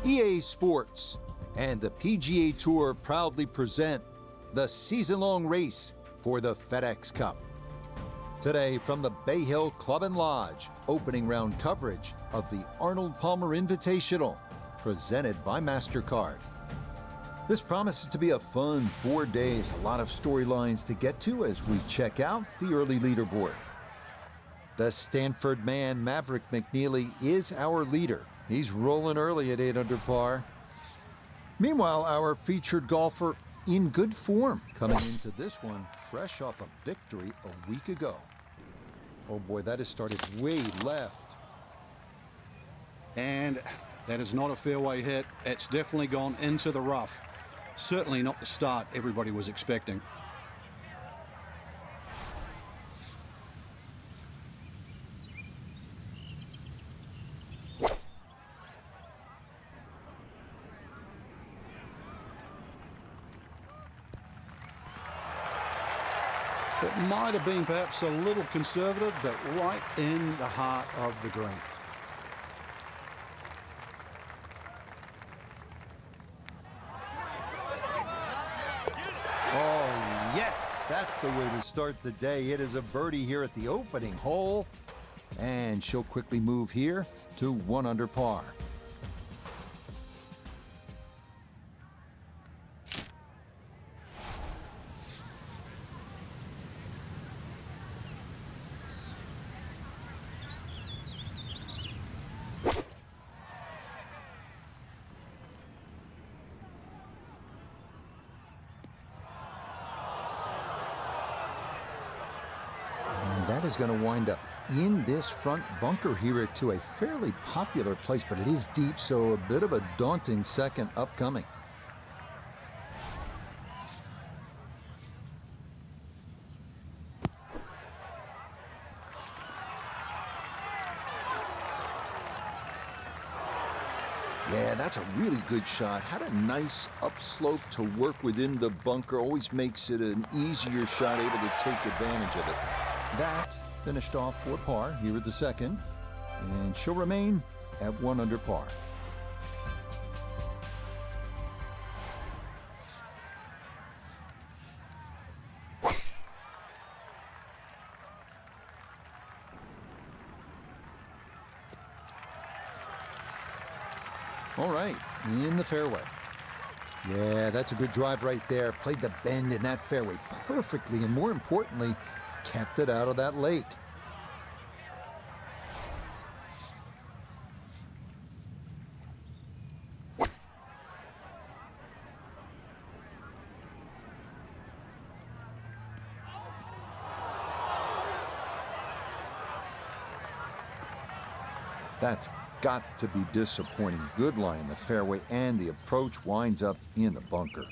EA Sports and the PGA Tour proudly present the season-long race for the FedEx Cup. Today, from the Bay Hill Club and Lodge, opening round coverage of the Arnold Palmer Invitational, presented by MasterCard. This promises to be a fun 4 days, a lot of storylines to get to as we check out the early leaderboard. The Stanford man, Maverick McNeely, is our leader. He's rolling early at 8 under par. Meanwhile, our featured golfer in good form, coming into this one fresh off a victory a week ago. Oh boy, that has started way left. And that is not a fairway hit. It's definitely gone into the rough. Certainly not the start everybody was expecting. It might have been perhaps a little conservative, but right in the heart of the green. Oh, yes, that's the way to start the day. It is a birdie here at the opening hole, and she'll quickly move here to 1 under par. That is going to wind up in this front bunker here to a fairly popular place, but it is deep, so a bit of a daunting second upcoming. Yeah, that's a really good shot. Had a nice upslope to work within the bunker. Always makes it an easier shot, able to take advantage of it. That finished off for par here at the second, and she'll remain at 1 under par. All right, in the fairway. Yeah, that's a good drive right there. Played the bend in that fairway perfectly, and more importantly, kept it out of that lake. That's got to be disappointing. Good lie in the fairway, and the approach winds up in the bunker.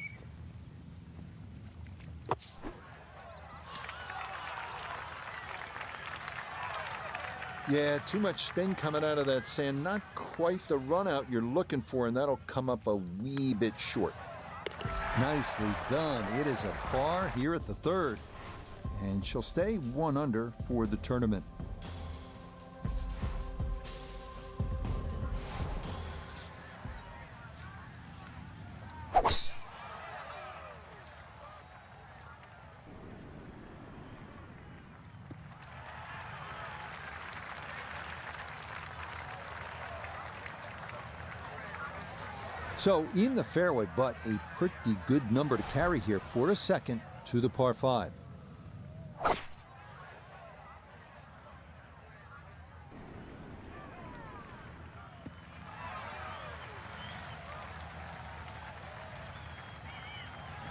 Yeah, too much spin coming out of that sand. Not quite the run out you're looking for, and that'll come up a wee bit short. Nicely done. It is a par here at the third, and she'll stay 1 under for the tournament. So in the fairway, but a pretty good number to carry here for a second to the par 5.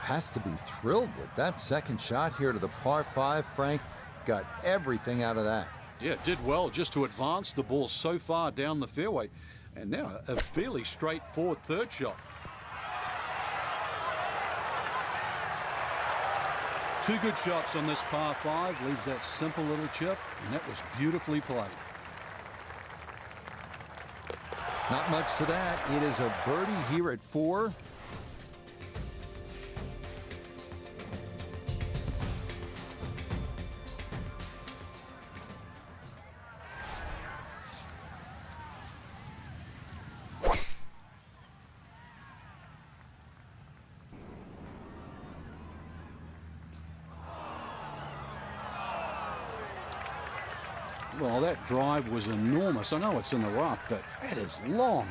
Has to be thrilled with that second shot here to the par 5, Frank. Got everything out of that. Yeah, did well just to advance the ball so far down the fairway. And now a fairly straightforward third shot. 2 good shots on this par 5. Leaves that simple little chip, and that was beautifully played. Not much to that. It is a birdie here at 4. Well, that drive was enormous. I know it's in the rough, but that is long.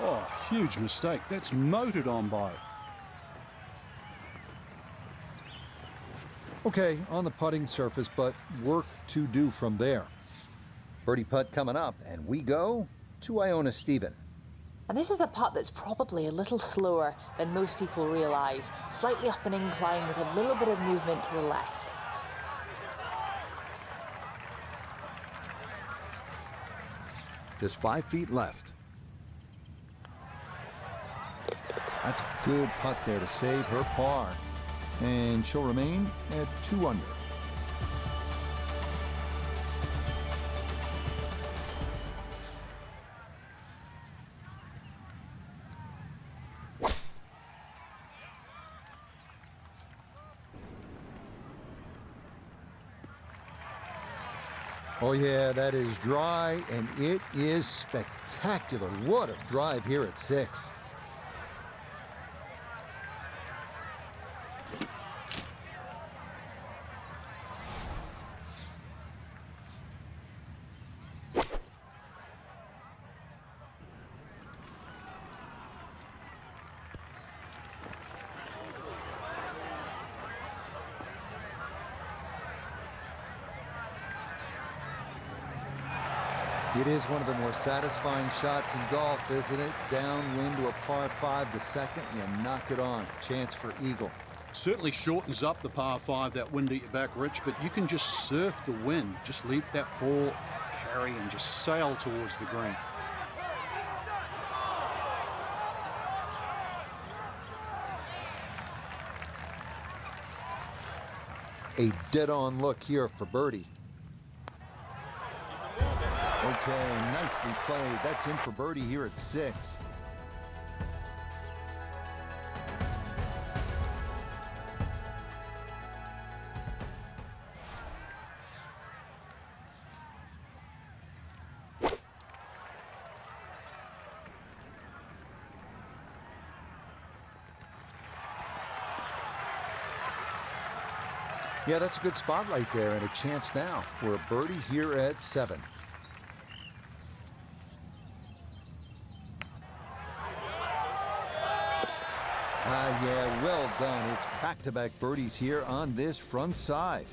Oh, huge mistake. That's motored on by. Okay, on the putting surface, but work to do from there. Birdie putt coming up, and we go to Iona Stephen. And this is a putt that's probably a little slower than most people realise, slightly up an incline with a little bit of movement to the left. Just 5 feet left. That's a good putt there to save her par. And she'll remain at 2 under. Oh yeah, that is dry, and it is spectacular. What a drive here at 6. It is one of the more satisfying shots in golf, isn't it? Downwind to a par 5 the second, you knock it on. Chance for eagle. Certainly shortens up the par 5, that wind at your back, Rich, but you can just surf the wind. Just leave that ball carry and just sail towards the green. A dead-on look here for birdie. Okay, nicely played. That's in for birdie here at 6. Yeah, that's a good spot right there, and a chance now for a birdie here at 7. Yeah, well done. It's back-to-back birdies here on this front side.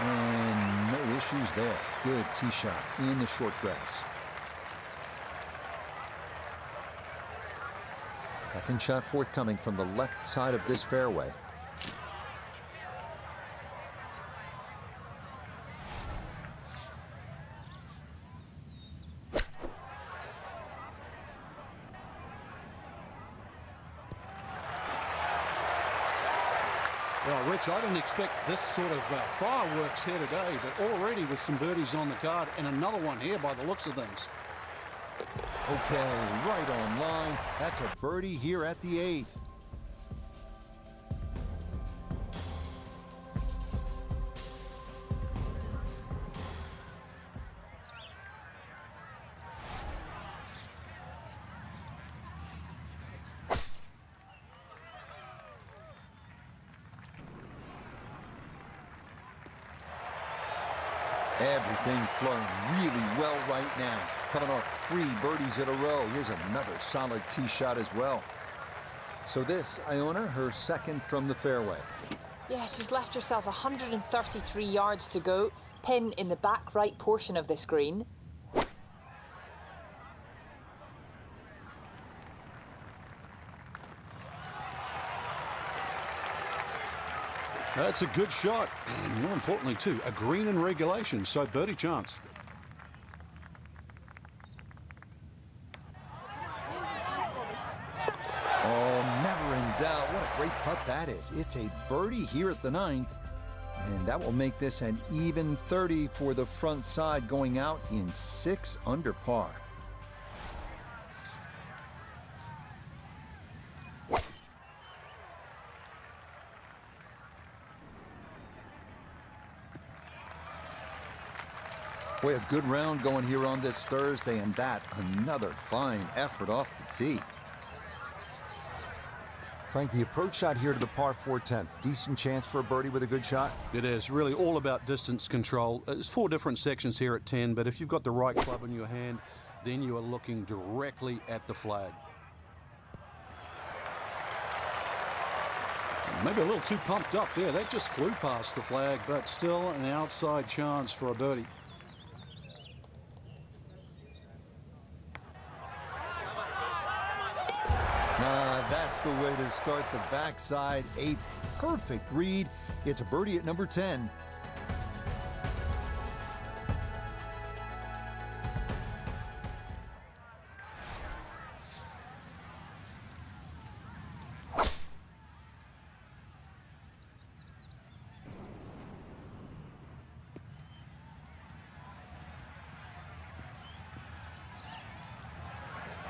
And no issues there. Good tee shot in the short grass. Second shot forthcoming from the left side of this fairway. Well, Rich, I didn't expect this sort of fireworks here today, but already with some birdies on the card and another one here by the looks of things. Okay, right on line. That's a birdie here at the 8th. Everything flowing really well right now. Coming off 3 birdies in a row. Here's another solid tee shot as well. So this, Iona, her second from the fairway. Yeah, she's left herself 133 yards to go. Pin in the back right portion of this green. That's a good shot, and more importantly, too, a green in regulation, so birdie chance. Oh, never in doubt. What a great putt that is. It's a birdie here at the 9th. And that will make this an even 30 for the front side, going out in 6 under par. Boy, a good round going here on this Thursday, and that another fine effort off the tee. Frank, the approach shot here to the par 4 10th. Decent chance for a birdie with a good shot? It is really all about distance control. There's 4 different sections here at 10, but if you've got the right club in your hand, then you are looking directly at the flag. Maybe a little too pumped up there. That just flew past the flag, but still an outside chance for a birdie. That's the way to start the backside. A perfect read. It's a birdie at number 10.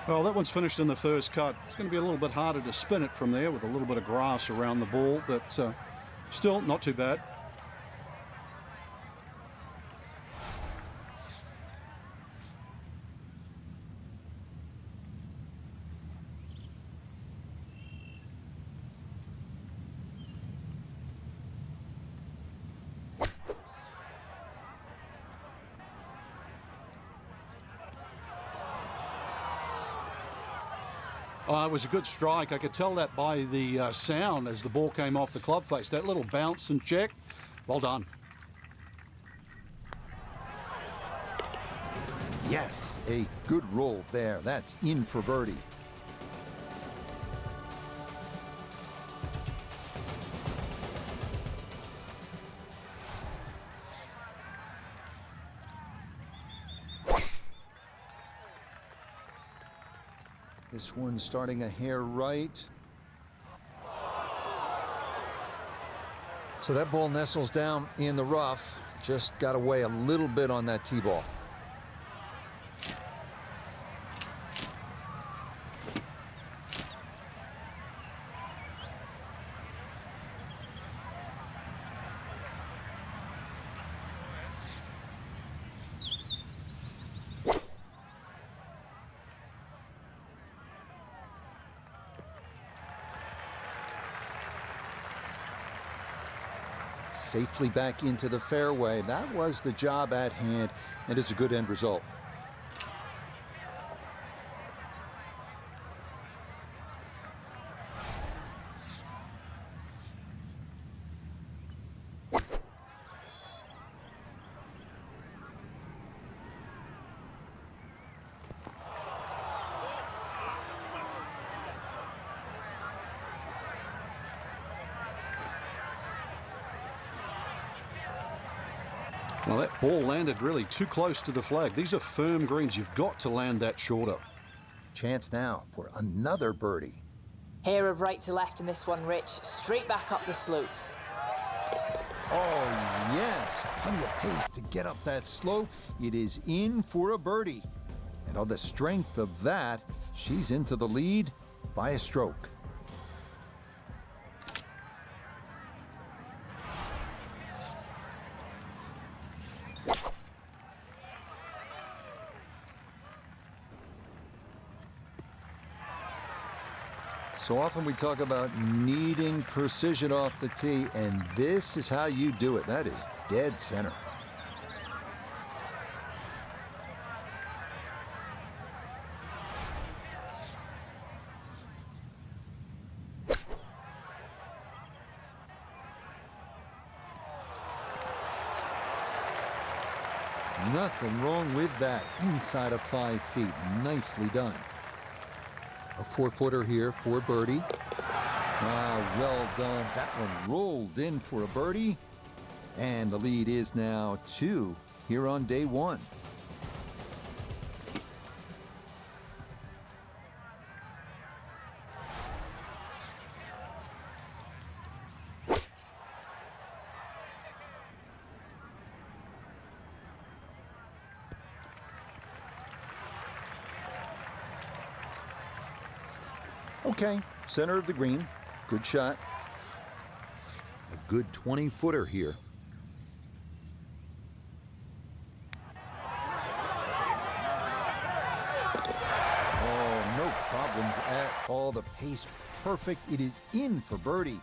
Well, that one's finished in the first cut. It's going to be a little bit harder to spin it from there with a little bit of grass around the ball, but still not too bad. It was a good strike. I could tell that by the sound as the ball came off the club face. That little bounce and check. Well done. Yes, a good roll there. That's in for birdie. This one's starting a hair right. So that ball nestles down in the rough. Just got away a little bit on that tee ball. Safely back into the fairway. That was the job at hand, and it's a good end result. Well, that ball landed really too close to the flag. These are firm greens. You've got to land that shorter. Chance now for another birdie. Hair of right to left in this one, Rich. Straight back up the slope. Oh, yes. Plenty of pace to get up that slope. It is in for a birdie. And on the strength of that, she's into the lead by a stroke. So often we talk about needing precision off the tee, and this is how you do it. That is dead center. Nothing wrong with that. Inside of 5 feet. Nicely done. A 4-footer here for birdie. Well done. That one rolled in for a birdie. And the lead is now 2 here on day 1. Okay, center of the green. Good shot. A good 20-footer here. Oh, no problems at all. The pace perfect. It is in for birdie.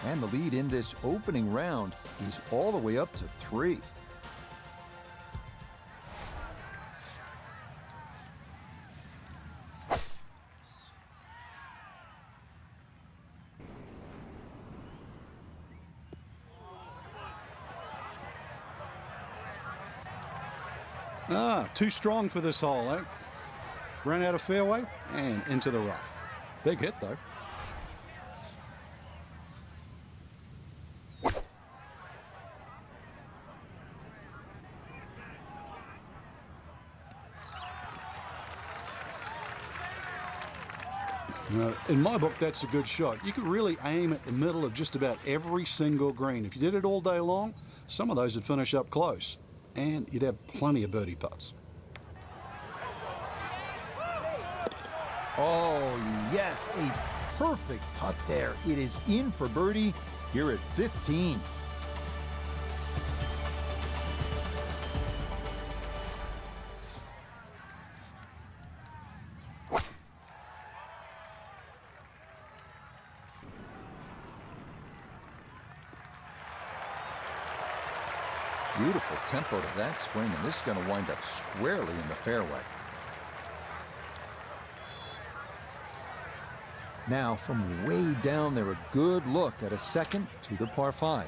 And the lead in this opening round is all the way up to 3. Too strong for this hole, eh? Ran out of fairway and into the rough. Big hit, though. In my book, that's a good shot. You could really aim at the middle of just about every single green. If you did it all day long, some of those would finish up close, and you'd have plenty of birdie putts. Oh, yes, a perfect putt there. It is in for birdie here at 15. Beautiful tempo to that swing, and this is going to wind up squarely in the fairway. Now, from way down there, a good look at a second to the par 5.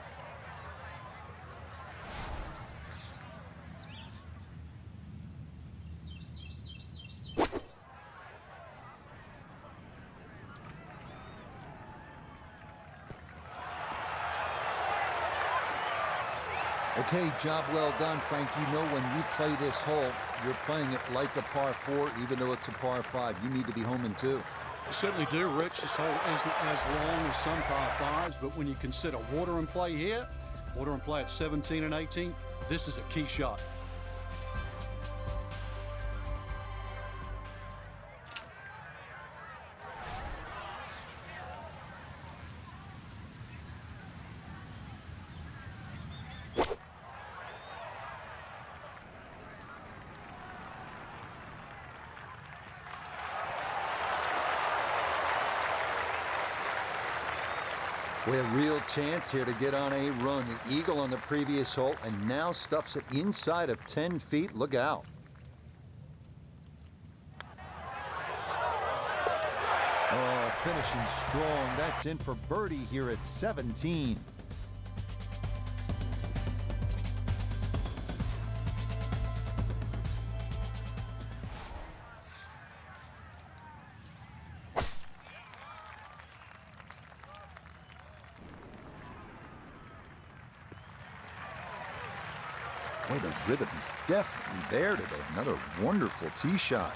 Okay, job well done, Frank. You know when you play this hole, you're playing it like a par 4, even though it's a par 5. You need to be home in 2. You certainly do, Rich. This hole isn't as long as some par 5s, but when you consider water and play here, water and play at 17 and 18, this is a key shot. Boy, a real chance here to get on a run. The eagle on the previous hole, and now stuffs it inside of 10 feet. Look out. Oh, finishing strong. That's in for birdie here at 17. Boy, the rhythm is definitely there today. Another wonderful tee shot.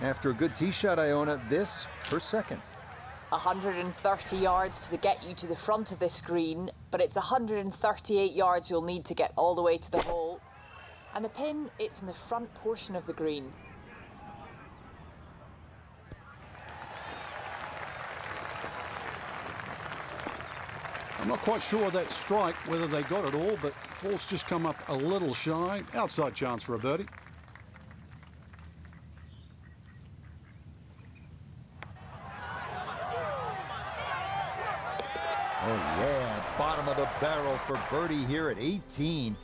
After a good tee shot, Iona, this her second. 130 yards to get you to the front of this green, but it's 138 yards you'll need to get all the way to the hole. And the pin, it's in the front portion of the green. I'm not quite sure that strike, whether they got it all, but ball's just come up a little shy. Outside chance for a birdie. Oh, yeah, bottom of the barrel for birdie here at 18.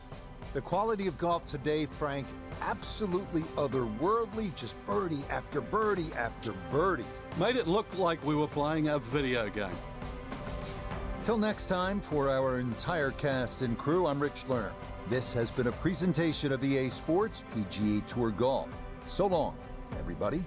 The quality of golf today, Frank, absolutely otherworldly. Just birdie after birdie after birdie. Made it look like we were playing a video game. Till next time, for our entire cast and crew, I'm Rich Lerner. This has been a presentation of EA Sports PGA Tour Golf. So long, everybody.